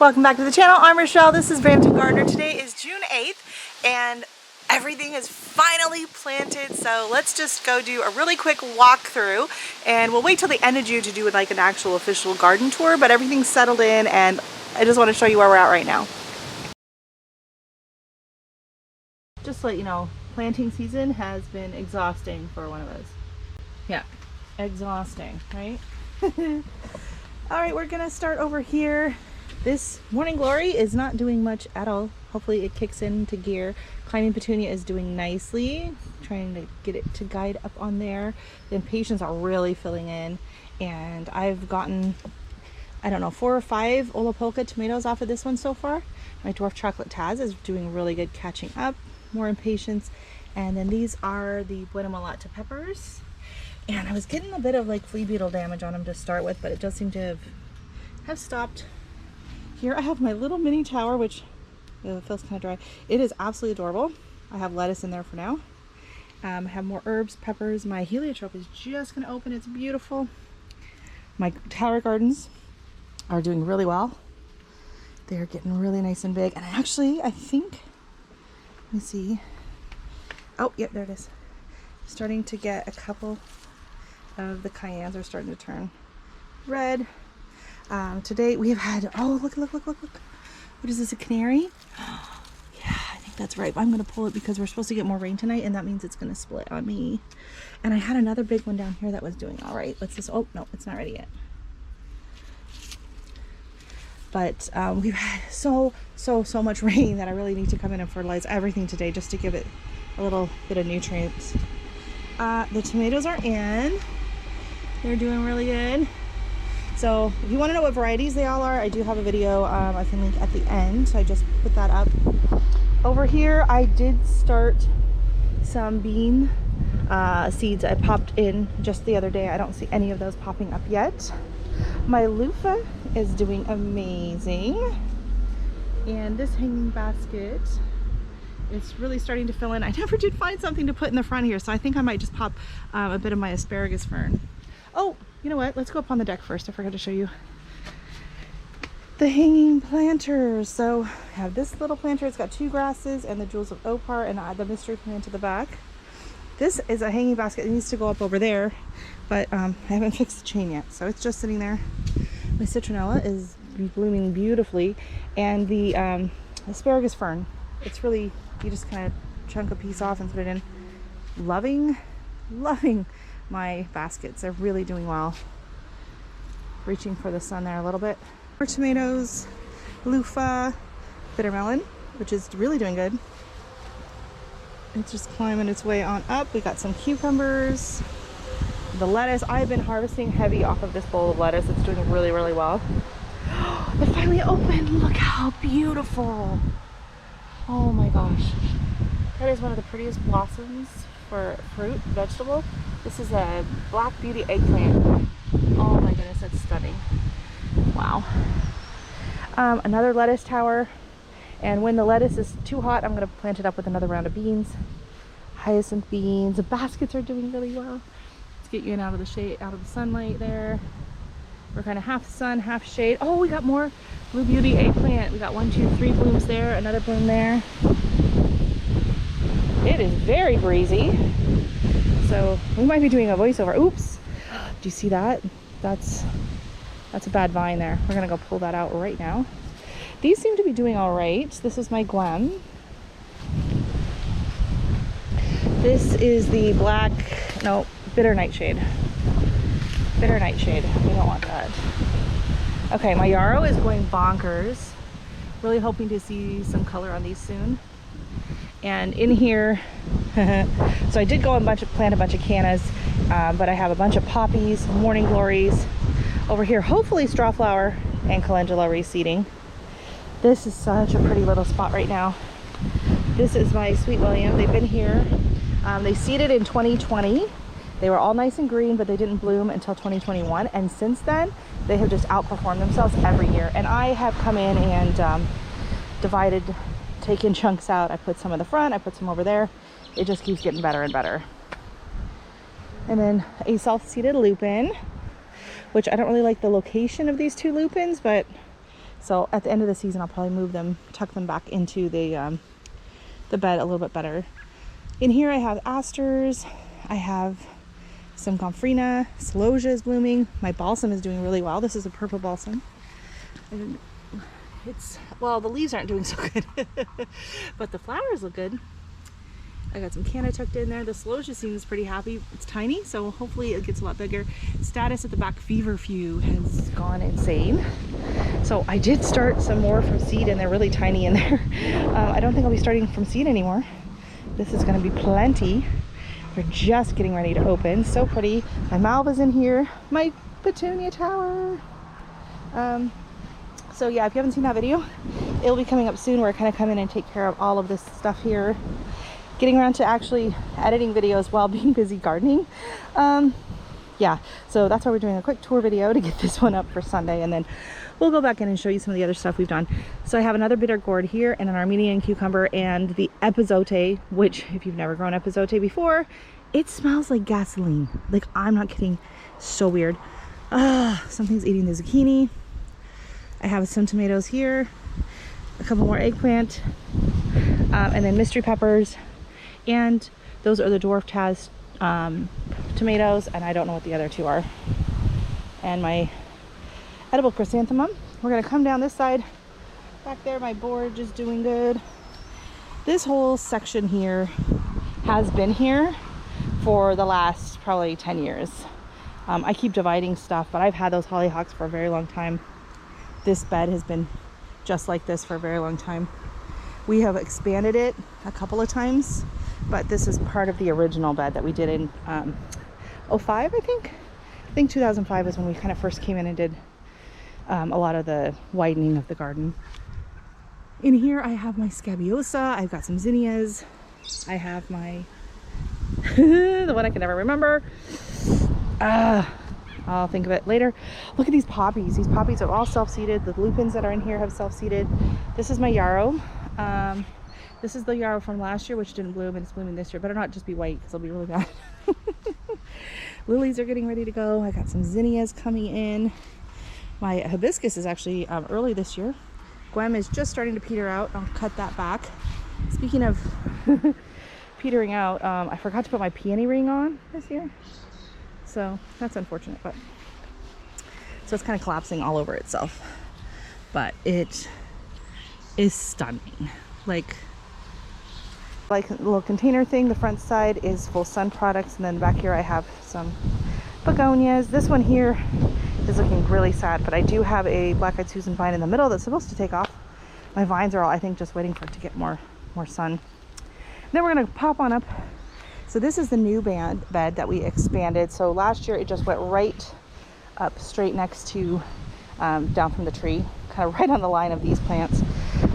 Welcome back to the channel. I'm Rochelle. This is Brampton Gardener. Today is June 8th and everything is finally planted. So let's just go do a really quick walkthrough and we'll wait till the end of June to do like an actual official garden tour, but everything's settled in and I just want to show you where we're at right now. Just to let you know, planting season has been exhausting for one of us. Yeah, exhausting, right? All right, we're gonna start over here. This Morning Glory is not doing much at all. Hopefully it kicks into gear. Climbing Petunia is doing nicely. Trying to get it to guide up on there. The impatiens are really filling in. And I've gotten, I don't know, 4 or 5 Olapolka tomatoes off of this one so far. My Dwarf Chocolate Taz is doing really good catching up. More impatiens. And then these are the Buena Mulata peppers. And I was getting a bit of like flea beetle damage on them to start with, but it does seem to have stopped. Here I have my little mini tower, which feels kind of dry. It is absolutely adorable. I have lettuce in there for now. I have more herbs, peppers. My heliotrope is just going to open. It's beautiful. My tower gardens are doing really well. They're getting really nice and big. And actually, I think, let me see. Oh, yep, there it is. Starting to get a couple of the cayennes are starting to turn red. Today we've had, oh, look. What is this, a canary? Yeah, I think that's right. I'm going to pull it because we're supposed to get more rain tonight and that means it's going to split on me. And I had another big one down here that was doing all right. What's this? Oh, no, it's not ready yet. But we've had so much rain that I really need to come in and fertilize everything today just to give it a little bit of nutrients. The tomatoes are in. They're doing really good. So if you want to know what varieties they all are, I do have a video I can link at the end. So I just put that up. Over here, I did start some bean seeds I popped in just the other day. I don't see any of those popping up yet. My loofah is doing amazing. And this hanging basket, it's really starting to fill in. I never did find something to put in the front here, so I think I might just pop a bit of my asparagus fern. Oh, you know what? Let's go up on the deck first. I forgot to show you the hanging planters. So I have this little planter. It's got 2 grasses and the Jewels of Opar and the mystery plant to the back. This is a hanging basket. It needs to go up over there, but I haven't fixed the chain yet, so it's just sitting there. My citronella is blooming beautifully, and the asparagus fern. It's really, you just kind of chunk a piece off and put it in. Loving my baskets. They're really doing well. Reaching for the sun there a little bit. More tomatoes, loofah, bitter melon, which is really doing good. It's just climbing its way on up. We got some cucumbers. The lettuce, I've been harvesting heavy off of this bowl of lettuce. It's doing really well. It finally opened. Look how beautiful. Oh my gosh. That is one of the prettiest blossoms for fruit, vegetable. This is a Black Beauty eggplant. Oh my goodness, that's stunning. Wow. Another lettuce tower. And when the lettuce is too hot, I'm going to plant it up with another round of beans. Hyacinth beans. The baskets are doing really well. Let's get you in out of the shade, out of the sunlight there. We're kind of half sun, half shade. Oh, we got more Blue Beauty eggplant. We got 1, 2, 3 blooms there, another bloom there. It is very breezy. So we might be doing a voiceover. Oops. Do you see that? That's a bad vine there. We're gonna go pull that out right now. These seem to be doing all right. This is my Gwen. This is the bitter nightshade. Bitter nightshade. We don't want that. Okay, my yarrow is going bonkers. Really hoping to see some color on these soon. And in here, so I did go and plant a bunch of cannas, but I have a bunch of poppies, morning glories. Over here, hopefully strawflower and calendula reseeding. This is such a pretty little spot right now. This is my Sweet William. They've been here. They seeded in 2020. They were all nice and green, but they didn't bloom until 2021. And since then, they have just outperformed themselves every year. And I have come in and taken chunks out. I put some in the front, I put some over there. It just keeps getting better and better. And then a self-seeded lupin, which I don't really like the location of these 2 lupins, but So at the end of the season, I'll probably move them, tuck them back into the bed a little bit better. In here I have asters, I have some gomphrena, celosia is blooming. My balsam is doing really well. This is a purple balsam. And well, the leaves aren't doing so good, but the flowers look good. I got some canna tucked in there. The celosia seems pretty happy. It's tiny, so hopefully it gets a lot bigger. Status at the back, feverfew, has gone insane. So I did start some more from seed, and they're really tiny in there. I don't think I'll be starting from seed anymore. This is going to be plenty. They're just getting ready to open. So pretty. My malva's in here. My petunia tower. So yeah, if you haven't seen that video, it'll be coming up soon, where I kind of come in and take care of all of this stuff here. Getting around to actually editing videos while being busy gardening. Yeah, so that's why we're doing a quick tour video to get this one up for Sunday, and then we'll go back in and show you some of the other stuff we've done. So I have another bitter gourd here, and an Armenian cucumber, and the epazote, which if you've never grown epazote before, it smells like gasoline. Like, I'm not kidding. So weird. Something's eating the zucchini. I have some tomatoes here, a couple more eggplant, and then mystery peppers, and those are the dwarf Taz tomatoes, and I don't know what the other two are. And my edible chrysanthemum. We're gonna come down this side. Back there, my borage is doing good. This whole section here has been here for the last probably 10 years. I keep dividing stuff, but I've had those hollyhocks for a very long time. This bed has been just like this for a very long time. We have expanded it a couple of times, but this is part of the original bed that we did in 05, I think. I think 2005 is when we kind of first came in and did a lot of the widening of the garden. In here I have my scabiosa, I've got some zinnias, I have my the one I can never remember. I'll think of it later. Look at these poppies. These poppies are all self-seeded. The lupins that are in here have self-seeded. This is my yarrow. This is the yarrow from last year, which didn't bloom, and it's blooming this year. Better not just be white, because it'll be really bad. Lilies are getting ready to go. I got some zinnias coming in. My hibiscus is actually early this year. Guem is just starting to peter out. I'll cut that back. Speaking of petering out, I forgot to put my peony ring on this year. So that's unfortunate, but so it's kind of collapsing all over itself. But it is stunning. Like a little container thing. The front side is full sun products, and then back here I have some begonias. This one here is looking really sad, but I do have a black-eyed Susan vine in the middle that's supposed to take off. My vines are all, I think, just waiting for it to get more sun. Then we're gonna pop on up. So this is the new bed that we expanded. So last year it just went right up straight next to down from the tree, kind of right on the line of these plants.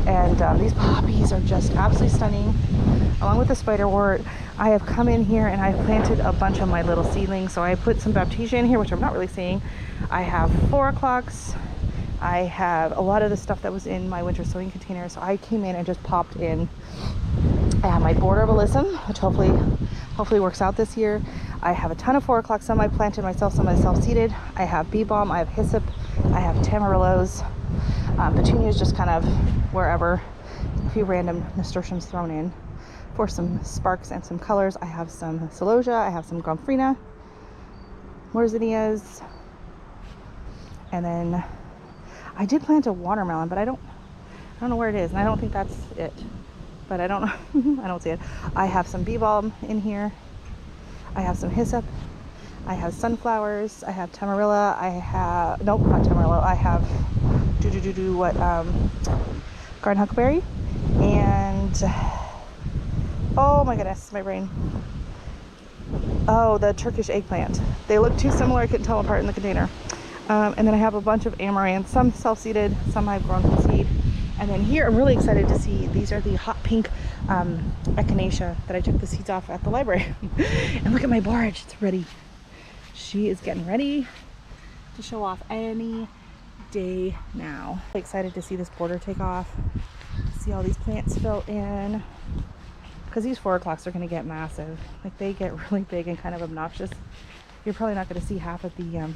And these poppies are just absolutely stunning. Along with the spiderwort, I have come in here and I've planted a bunch of my little seedlings. So I put some baptisia in here, which I'm not really seeing. I have 4 o'clocks. I have a lot of the stuff that was in my winter sowing container. So I came in and just popped in. I have my border of alyssum, which hopefully works out this year. I have a ton of 4 o'clock, some I planted myself, some I self-seeded. I have bee balm, I have hyssop, I have tamarillos. Petunias just kind of wherever, a few random nasturtiums thrown in for some sparks and some colors. I have some celosia, I have some gomphrena, more zinnias, and then I did plant a watermelon, but I don't know where it is, and I don't think that's it. But I don't know. I don't see it. I have some bee balm in here. I have some hyssop. I have sunflowers. I have tamarilla. I have, nope, not tamarillo. I have garden huckleberry. And, oh my goodness, my brain. Oh, the Turkish eggplant. They look too similar. I couldn't tell them apart in the container. And then I have a bunch of amaranth, some self-seeded, some I've grown from seed. And then here, I'm really excited to see, these are the hot pink echinacea that I took the seeds off at the library. And look at my borage, it's ready. She is getting ready to show off any day now. I'm excited to see this border take off, see all these plants fill in. Because these 4 o'clocks are gonna get massive. Like, they get really big and kind of obnoxious. You're probably not gonna see half of the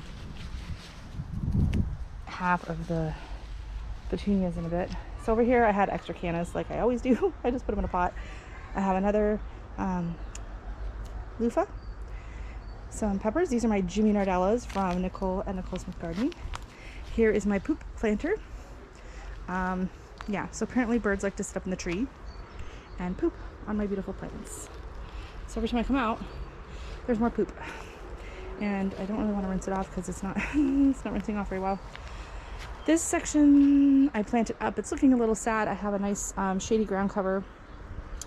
petunias in a bit. So over here I had extra cannas like I always do. I just put them in a pot. I have another loofah, some peppers. These are my Jimmy Nardellas from Nicole at Nicole Smith Gardening. Here is my poop planter. Yeah, so apparently birds like to sit up in the tree and poop on my beautiful plants. So every time I come out, there's more poop. And I don't really want to rinse it off because it's not it's not rinsing off very well. This section I planted up. It's looking a little sad. I have a nice shady ground cover,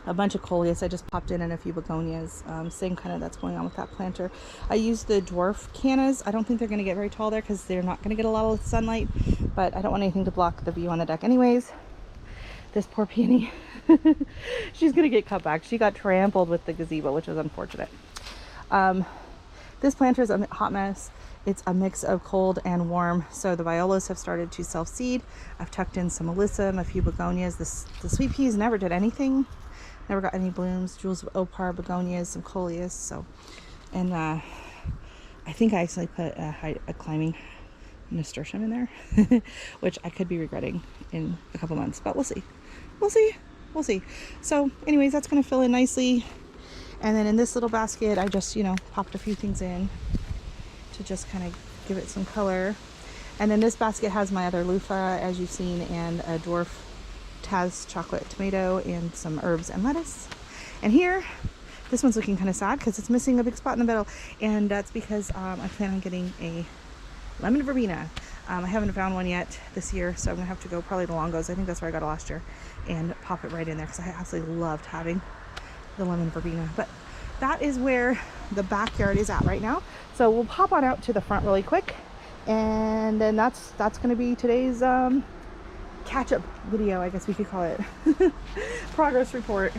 a bunch of coleus I just popped in, and a few begonias. Same kind of that's going on with that planter. I used the dwarf cannas. I don't think they're going to get very tall there because they're not going to get a lot of sunlight, but I don't want anything to block the view on the deck anyways. This poor peony, she's going to get cut back. She got trampled with the gazebo, which is unfortunate. This planter is a hot mess. It's a mix of cold and warm. So the violas have started to self-seed. I've tucked in some alyssum, a few begonias. The sweet peas never did anything. Never got any blooms. Jewels of opar, begonias, some coleus. So, and I think I actually put a climbing nasturtium in there, which I could be regretting in a couple months, but we'll see. We'll see. So anyways, that's going to fill in nicely. And then in this little basket, I just, popped a few things in to just kind of give it some color. And then this basket has my other loofah, as you've seen, and a dwarf Taz chocolate tomato and some herbs and lettuce. And here, this one's looking kind of sad because it's missing a big spot in the middle. And that's because I plan on getting a lemon verbena. I haven't found one yet this year, so I'm gonna have to go probably to Longo's. I think that's where I got it last year, and pop it right in there because I absolutely loved having the lemon verbena. But that is where the backyard is at right now. So we'll pop on out to the front really quick, and then that's gonna be today's catch-up video, I guess we could call it. Progress report.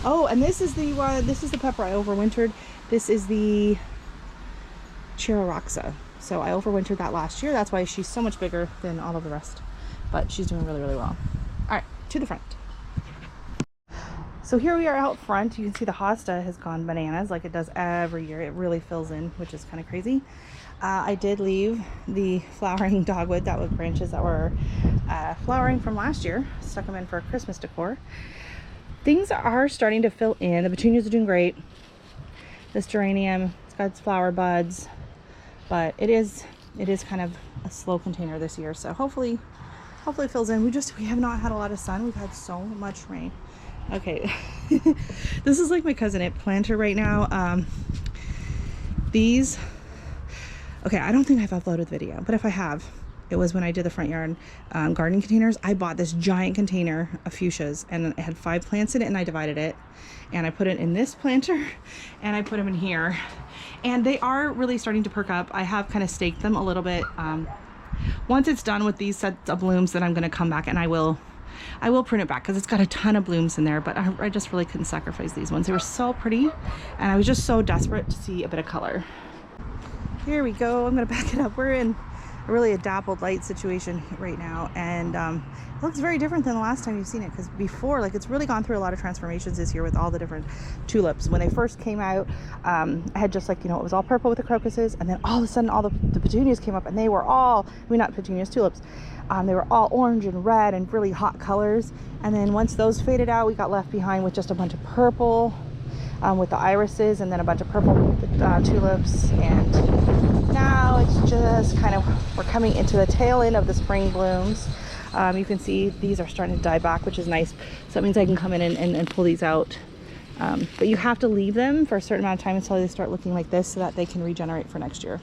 Oh, and this is the one. This is the pepper I overwintered. This is the Chiroroxa. So I overwintered that last year. That's why she's so much bigger than all of the rest. But she's doing really, really well. All right, to the front. So here we are out front. You can see the hosta has gone bananas like it does every year. It really fills in, which is kind of crazy. I did leave the flowering dogwood, that was branches that were flowering from last year. Stuck them in for Christmas decor. Things are starting to fill in. The petunias are doing great. This geranium, it's got its flower buds, but it is kind of a slow container this year. So hopefully it fills in. We have not had a lot of sun. We've had so much rain. Okay, this is like my cousin at planter right now. Okay, I don't think I've uploaded the video, but if I have, it was when I did the front yard gardening containers. I bought this giant container of fuchsias, and it had 5 plants in it, and I divided it, and I put it in this planter, and I put them in here, and they are really starting to perk up. I have kind of staked them a little bit. Once it's done with these sets of blooms, then I'm going to come back and I will prune it back because it's got a ton of blooms in there, but I just really couldn't sacrifice these ones. They were so pretty, and I was just so desperate to see a bit of color. Here we go. I'm going to back it up. We're in really a dappled light situation right now, and it looks very different than the last time you've seen it, because before, like, it's really gone through a lot of transformations this year with all the different tulips. When they first came out, I had just, like, it was all purple with the crocuses, and then all of a sudden all the petunias came up, and they were all, not petunias, tulips, they were all orange and red and really hot colors. And then once those faded out, we got left behind with just a bunch of purple with the irises, and then a bunch of purple tulips. And now it's just kind of, we're coming into the tail end of the spring blooms. You can see these are starting to die back, which is nice. So that means I can come in and pull these out. But you have to leave them for a certain amount of time until they start looking like this, so that they can regenerate for next year.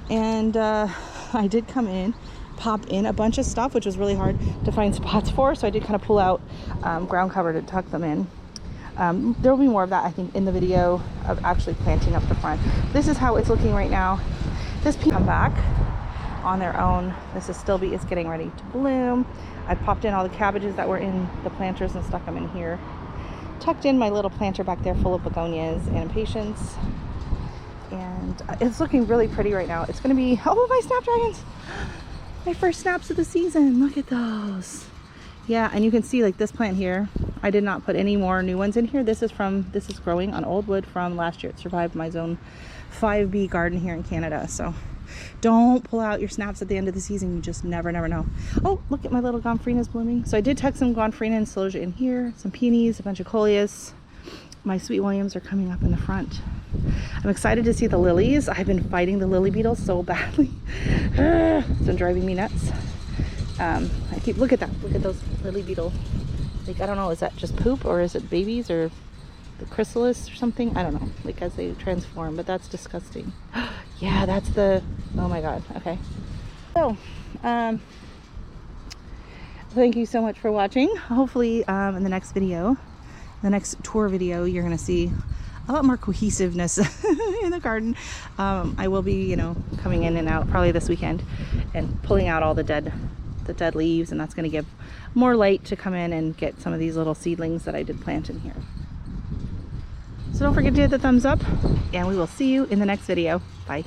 And I did come in, pop in a bunch of stuff, which was really hard to find spots for. So I did kind of pull out ground cover to tuck them in. There will be more of that, I think, in the video of actually planting up the front. This is how it's looking right now. This pea come back on their own. This is it's getting ready to bloom. I popped in all the cabbages that were in the planters and stuck them in here. Tucked in my little planter back there full of begonias and impatiens. And it's looking really pretty right now. It's going to be, oh, my snapdragons! My first snaps of the season. Look at those. Yeah, and you can see, like, this plant here, I did not put any more new ones in here. This is growing on old wood from last year. It survived my zone 5B garden here in Canada. So Don't pull out your snaps at the end of the season. You just never know. Oh, look at my little gomphrenias blooming. So I did tuck some gomphrena and celosia in here, some peonies, a bunch of coleus. My sweet williams are coming up in the front. I'm excited to see the lilies. I've been fighting the lily beetles so badly. It's been driving me nuts. Look at that. Look at those lily beetle. Like, I don't know, is that just poop or is it babies or the chrysalis or something? I don't know, like as they transform, but that's disgusting. Yeah, that's the, oh my God. Okay. So, thank you so much for watching. Hopefully in the next video, the next tour video, you're going to see a lot more cohesiveness in the garden. I will be, coming in and out probably this weekend and pulling out all the dead leaves, and that's going to give more light to come in and get some of these little seedlings that I did plant in here. So don't forget to hit the thumbs up, and we will see you in the next video. Bye.